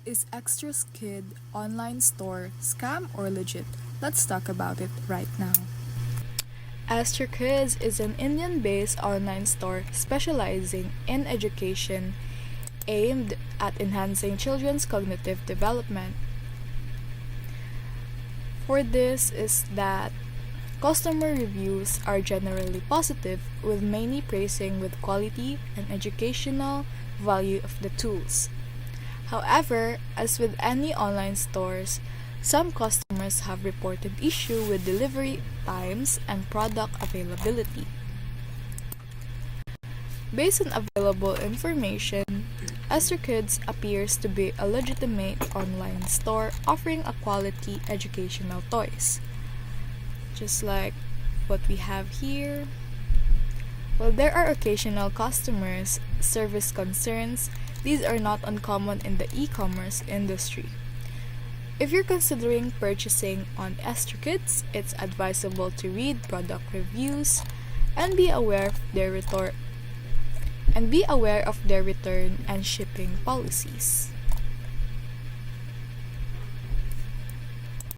Is Extrokids online store scam or legit? Let's talk about it right now. Extrokids is an Indian-based online store specializing in education aimed at enhancing children's cognitive development. For this is that customer reviews are generally positive, with many praising with quality and educational value of the tools. However, as with any online stores, some customers have reported issue with delivery times and product availability. Based on available information, Extrokids appears to be a legitimate online store offering a quality educational toys. Just like what we have here. While there are occasional customers service concerns, these are not uncommon in the e-commerce industry. If you're considering purchasing on Extrokids, it's advisable to read product reviews and be aware of their return and shipping policies.